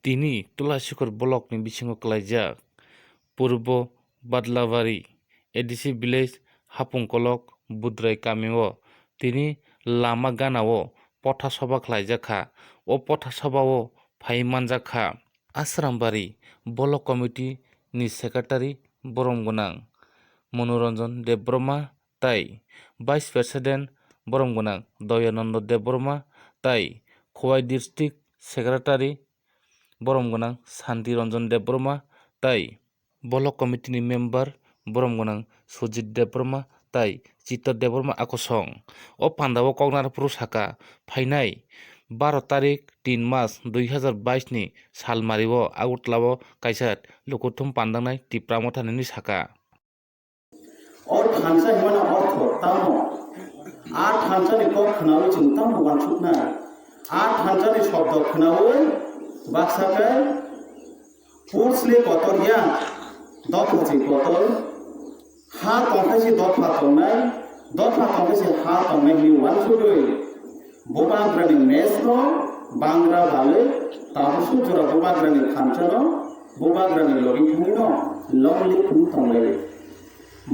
তিনি तुलासिखर ब्लकनि बिसिङाव खालायजाक पूर्व बादलाबारि ADC village हापुंकलक बुद्राय गामियाव তিনি लामा गानाव पथा सभा खालायजाखा ओ पथा सभाव फाइमानजाखा आश्रामबारि ब्लक कमिटिनि सेक्रेटारि बरमगोनां मनोरंजन देबबर्मा ताई भाइस प्रेसिडेंट बरमगोनां दयानन्द देबबर्मा ताई खवाई डिस्ट्रिक्ट सेक्रेटारि बरमगोनां शान्ति रंजन देबबर्मा ताई ब्लक कमिटिनि मेम्बार बरमगोनां सुजित देबबर्मा ताई चित्तर देबबर्मा आकसं ओ पान्डाव कगनारपुर साका फाइनाय 12 तारिख 3 मास 2022 नि सालमारिव आगरतलाव कायसा लुकुथुम पान्दांनाय टिप्राम थानायनि साका और खानसा हिमाना अर्थ तामो आ खानसानि क खनावै जों तामो वानसुकना आ खानसानि शब्द खनावै बाक्साकै पुर्सले कतरिया दफाचे कतर हा तंखायसे दफा तंखायसे हा तंनायनि वानसुकै बोबाग्रानि मेसनो बांग्रा बाले ताबसु जरा बोबाग्रानि खानसानो बोबाग्रानि लरि थांनो लंलि खुन तंलाय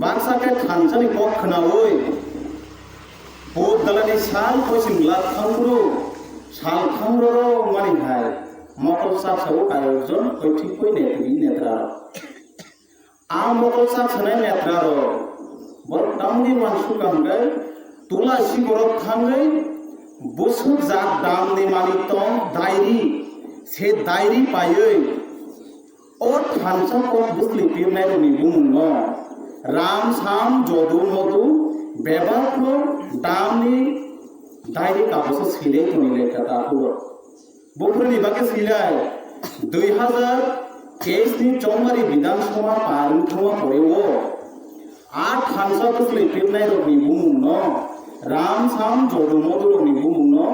बाक्साकै खानसानि क खनावै बोदलानि साल कोसिम लाखांग्रु साल खांग्रो मानि हाय मकल सासौ आयोजन ओइथिखै नेत्री नेत्रा आ मकल सासनाय नेत्रा रो बरतामनि मानसु गांगै तुलासी गरब थांगै बुसु जात दामनि मानि तं डायरी से डायरी पायै ओ खानसा क बुसलि पिरनाय रोनि बुंनो राम साम जदु मधु बेबारखौ दामनि डायरी कागज सिले तनिले कथाखौ बफोरनि बागै सिलाय 2023 नि चौमारी विधानसभा पारंथवा परेवो आठ खानसा बुसलि पिरनाय रोनि बुंनो राम साम जदु मधु रोनि बुंनो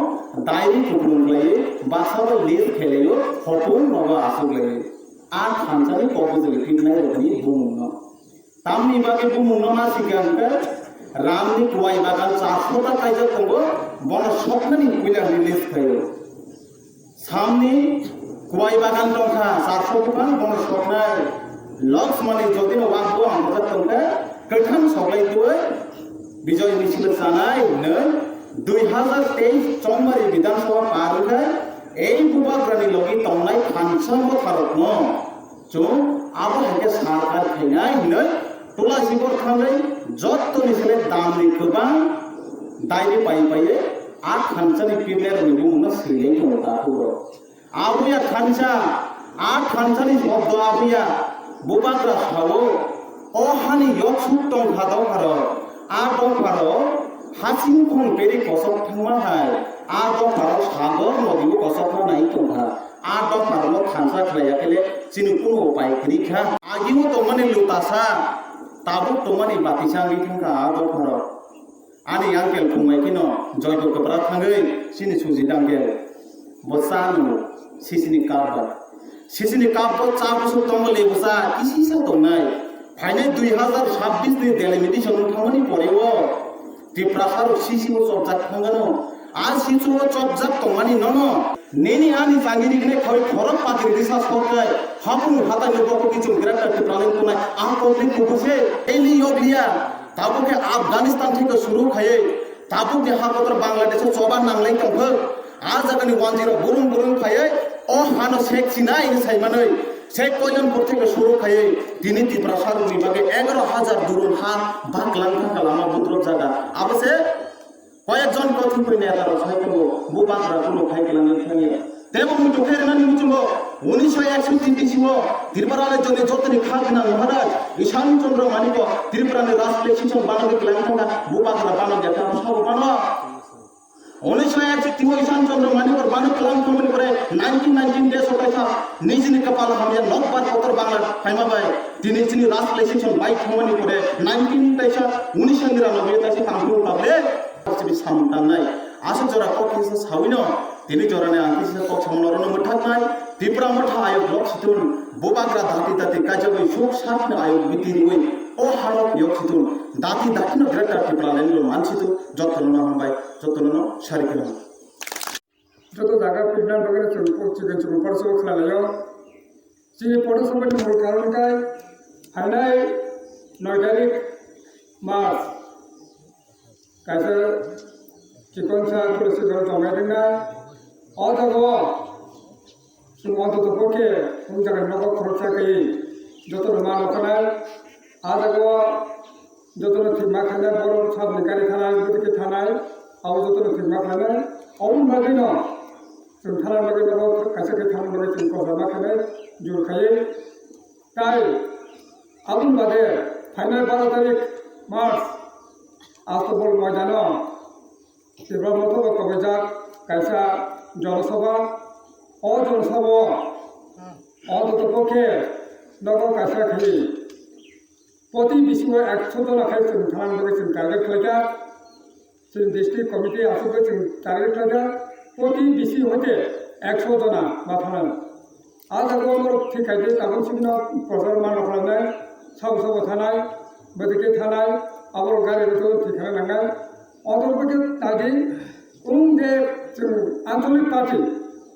डायरी कुकुरलाय बासाव लिस्ट खेलेयो फटो नगा आसुगले आठ खानसानि क बुसलि पिरनाय रोनि बुंनो तामनि बागै बुंनो मासिगांगै रामनि कुवाई बागान 400 टा कायजा दंगो बन सपनानि कुइला रिलीज खायो सामनि कुवाई बागान दंखा 400 गोबां बन सपनाय लक्ष्मणि जदिन वागबो आमजा दंखा गोथां सगलायदोय विजय मिছিল जानाय नै 2023 चौमारी विधानसभा पारंखा এই बुबाग्रानि लगि तंनाय खानसाम भारतनो जो आबो हेके सरकार खायनाय नै तुलासिगर थांगै जत्तनि सेले दामनि गोबां डायरी पाइपायै आ खानसानि पिरनाय रोनि बुंनो सिले दंताखौ आबुया खानसा आ खानसानि शब्द आबुया बुबाग्रा सावो ओ हानि यक्सुक दं हादाव हारो आ दं हारो हासिं खं पेरि कसक थांमा हाय आ दं हारो सागर नदिबो कसक नाय दंहा आ दं हारो खानसा खलायाकेले सिनु कुनो उपाय खरिखा आगिमो तमाने लुतासा ताबु तमानि बातिसांगि थांगा आ दं हारो आनि आंकेल फंबाय किनो जयग गोब्रा थांगै सिनि सुजि दांगेल बसानु सिसिनि काप चाबुसु तंगले बसा इसिसा दंनाय फाइने 2026 नि देलेमिति सनु थांमनि परेवो तिप्रासार सिसिमो सबजाक थांगनो आ सिचुओ सबजाक तंमानि ननो नेनि आनि जांगिरि गने खय खरक पातिरि दिसा सरकाय हापुं हाता लोबको किचुम ग्रेटर तिप्रालेन कोनाय आ कोले कुबुसे एलि योगलिया ताबुके अफगानिस्तान থেকে শুরু খায়ে ताबुके हाकतर बांग्लादेश चोबा नांलाय तंखो आ जागानि 10 बुरुं बुरुं खाये ओ हानो शेख सिनाय साइमानै शेख कयजनपुर থেকে শুরু খায়ে दिनै तिप्रासार नि बागे 11000 दुरुन हा बागलांखा खालामा बुद्रक जागा आबसे কয়েকজন কথা কইনে তার সাইকেল বুবাগরা গুলো খাইগলানি থাকি দেব মুটু খেরনানি মুচুঙ্গো 1961 সিমো ত্রিপুরার জন্য যতনি খাগনা মহারাজ ঈশান চন্দ্র মানিক ত্রিপুরার রাষ্ট্রীয় শিক্ষক বানাতে গলাঙ্কা বুবাগরা বানাতে তা সব বানো 1961 ঈশান চন্দ্র মানিক বানাতে গলাঙ্কা মনি করে 1919 ডে সকাইছা নিজনি কপাল হামিয়া নকবার কতর বাংলা ফাইমাবাই তিনি চিনি রাষ্ট্রীয় শিক্ষক বাই খমনি করে 19 তাইছা 1999 তাইছা কামরু পাবলে सामतानाय आसु जरा ककिस साविनो दिनै जराने आंकिस कक सामनरनो मथानाय त्रिपुरा मथा आयोग लक सितुन बोबाग्रा दाति दाति काजबै सुख साथनो आयोग बितिरिवै ओ हालक योग सितुन दाति दातिनो ग्रेटर त्रिपुरा लेनलो मानसितु जत्तनो हमबाय जत्तनो सारिखनो 저도 나가 필요한 거는 지금 벌써 클라요. 지금 벌써 뭘 가는가? 하나의 노가리 마스. 가서 기권사 프로세스로 정해진다. 어다고 지금 어디도 그렇게 공장을 넣고 그렇게 저도 마음 놓거나 아다고 저도 팀막하나 보러 사업가리 타나 그렇게 타나 아우 저도 팀막하나 어느 말이나 지금 타나 말이나 가서 그 타는 거를 지금 거사막하나 줄카에 তাই আগুন বাদে ফাইনাল 12 তারিখ মার্চ আস্তবল ময়দান তীব্র মতো কবেজাক কাইসা জনসভা অজনসভা অন্তত পক্ষে নগর কাইসা খেলি প্রতি বিশ্বে 100 জন আখাই जों खालामदों जों टारगेट खालायगा जों डिस्ट्रिक्ट कमिटी आसुबो जों टारगेट खालायगा प्रति बिसि हते 100 जना माथानान आजागो ठिकायदे दाबोसिमनो प्रचार मान खालामनाय साव थानाय बदिके थानाय आबर गारिखौ ठिकाना लांनाय अदरबके दादि उंदे जों आंचलिक पार्टी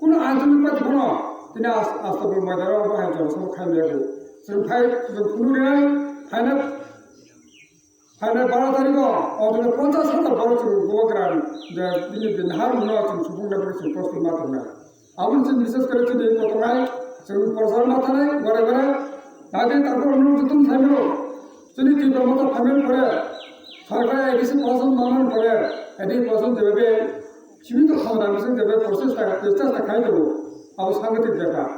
কোনো আঞ্চলিক পার্টি কোনো তিনি আস্তবল ময়দানাव बाहाय জনসভा खालामनायखौ जों खुनुदिनै फाइनाल 12 तारिखआव अदर 50,000 बर' जों गोबां जे बिनि हार मुवा जों सुबुंफोरखौ जों प्रस्তুत मावनाय आबुं जों बिसेस करे दिनै गथ'नाय जों प्रचार मावनाय गरे गरे दादि तारखौ अनुमोदन थाइमो जोंनि তীব্র মতো ফাইনাল করে সরকার এডিসি প্রশাসন মানন করে এডি প্রশাসন যেভাবে সীমিত ক্ষমতার যেভাবে চেষ্টা খাই দেবো আবার সাংগঠনিক ব্যাপার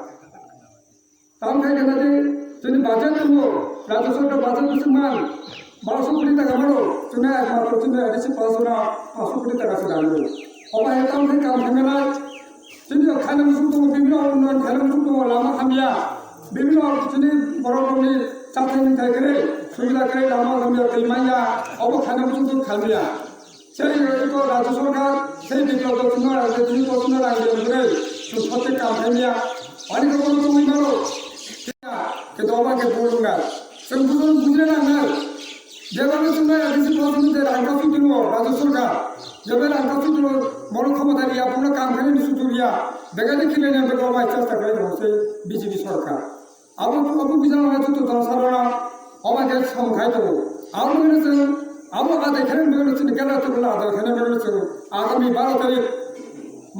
তার খাই কেন যদি বাজেট দেবো রাজ্য সরকার বাজেট মুসলমান 1200 কোটি টাকা বড় তুমি একমাত্র তুমি এডিসি প্রশাসন 500 কোটি টাকা ছিল আনবো অবাই একাউন্ট থেকে কাম ভেঙে নাই যদি খাইলে মুসুক তো বিভিন্ন উন্নয়ন খাইলে মুসুক তো লামা খামিয়া বিভিন্ন যদি বড় বড় চাকরি মিঠাই করে সুবিধা করে লামা খামিয়া दैमाया অব খাইলে মুসুক তো খামিয়া সেই রাজ্য সরকার সেই বিপ্লব দক্ষিণ তিনি দক্ষিণ রাজ্যের করে সত্যি কাম খাইয়া অনেক রকম তুমি বলো কিন্তু আমাকে বলুন না जों बुझे नांगोन जेब्लानो जोंना एडिसि प्रशासन जे रांखान्थि दङ राज्य सरकार जेब्ला रांखान्थि दङ बर' क्षमता गैया पुरा कामखान्थिनि सुजुग गैया बेखायनो खेलेनाय बे गावबाय চেষ্টা করে दंसै বিজেপি সরকার আবু বিজাना যত জনসাধারণ আমাকে সংখ্যায় দङ আবু जों আবু আদায়খানে বেরোনো जों गेलातोबोला आदायखाने बेरोनो जों आगामी 12 तारिख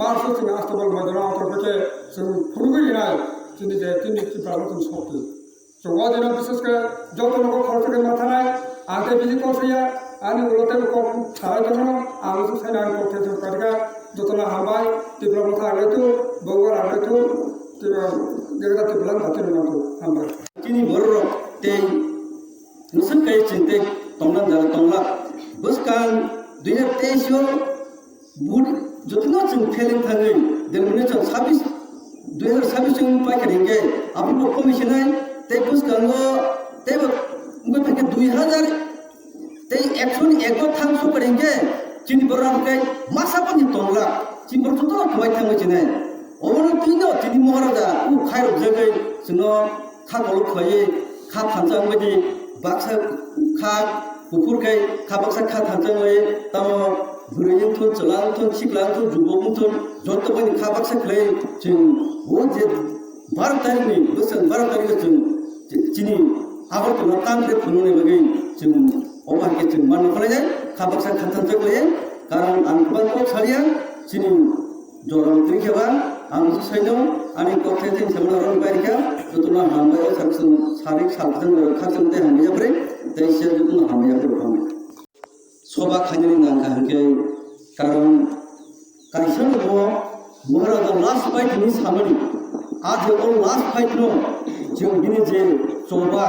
मार्च जों आस्तबल मयदानाव अन्तर्गत जों फुरुगैनाय जोंनि जे दिनै टिप्रामोन शक्ति जोंहा दिनै बिसेसके जतनखौ खरचके माथानाय आंते बिजि कसैया आंनि उलटे कम थाराय दङ आं साइना कथे सरकारगा जतना हाबाय टिप्रामोन आगैतो बगर आगैतो जेगदा टिप्राम भातिर नांगौ हाबाय जोंनि बर' ते नोंसोर गाय चिन्ते तंला जारा तंला बसकान 2023 बुद जतना जों फेलें थाङै देरमोने जों 2026 जों पाइखारिंगे आपको कमिशनाय ते बसकानो ते उनके 2000 ते 101 थांसो करेंगे चिनि बरामके मासापनि तंला चिनि बर तो खवाय थाङै चिनाय अबनो तिनो चिनि महाराजा उ खायरब जगै जोंनो खागल खयै खा थांजां बायदि बाक्सा खा गुफुरखाय खा बाक्सा खा थांजाङै तामो बुरैथुन चलाथुन सिख्लाथुन जुबमुथुन जतबायदि खा बाक्सा खै जों ओ जे 12 तारिखनि बोसोर 12 तारिख जों चिनि आगरतला तांग्रे खुनुनाय बागै जों अबाके जों मान खालायनाय खा बाक्सा खानथान जगै कारण आं गोबां सालिया चिनि जराम त्रिखेबा आं साइनो आंनि कथेथिं सेमनारन बायरिका जतना हामबाय सारसन सारि सालजों खारजों दे हामबायब्रे दैसे जतना हामबायब्रे फाम सभा खानिनि नांका हंके कारण काइसन दङ महाराजा लास्ट फाइटनि सामनि आज अल लास्ट फाइट नो जों बिनि जे सभा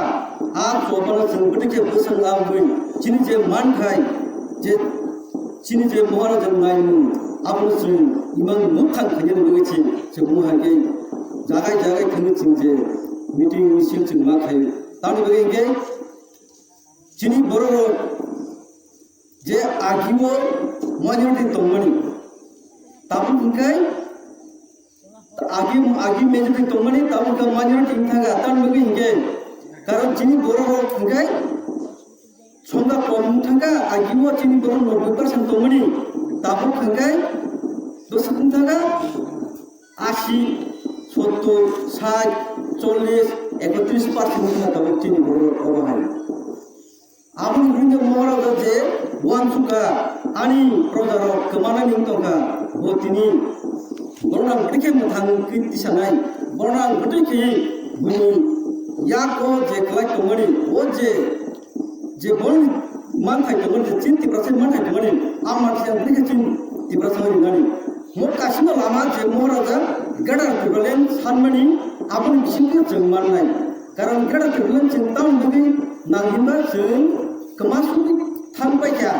आ सभाना जों बटिके बोसोन लाबोय चिनि जे मानखाय जे चिनि जे महाराजा नायनु आपनो जों इमान मोखां खायनो लुगैछि जों मुहागे जागाय थाङो जों जे मिटिं मिसिल जों मा खाय तानि बगैगे चिनि बर' जे आगिवो मानिरति तंमनि ताबु खुंखाय आगि मेजति तंमनि ताबु का मानिरति थागा तान बगैगे कारण चिनि बर' खुंखाय संगा कम थागा आगिवो चिनि बर' 90% तंमनि ताबु खुंखाय তো সুবিধাটা 80, 70, 60, 40, 31% থাকা চিনি বড় অবহাই Abang punya moral je, wan suka, ani projarok kemana nih toka, buat ini, orang mereka matang kritis sangai, orang mereka bunyi, ya ko je kelak kemana, je bon mantai kemana, cinti perasaan mantai kemana, amat siang mereka cinti perasaan kemana, mau kasih lama je moral je, gadar kebalen sanmani, abang cinta jengman nai, karena gadar kebalen cinta bagi nanggimba jeng kemasuk tanpa ya,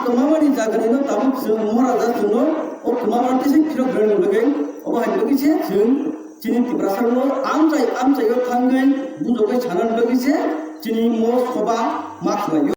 kemampuan jaga ini tamu semua raja semua, kemampuan itu sih kira berani bagai, hari bagi sih cini tiberasal lo, am saya yo tanggai, bujuk ke channel bagi sih, cini mau coba mak lagi.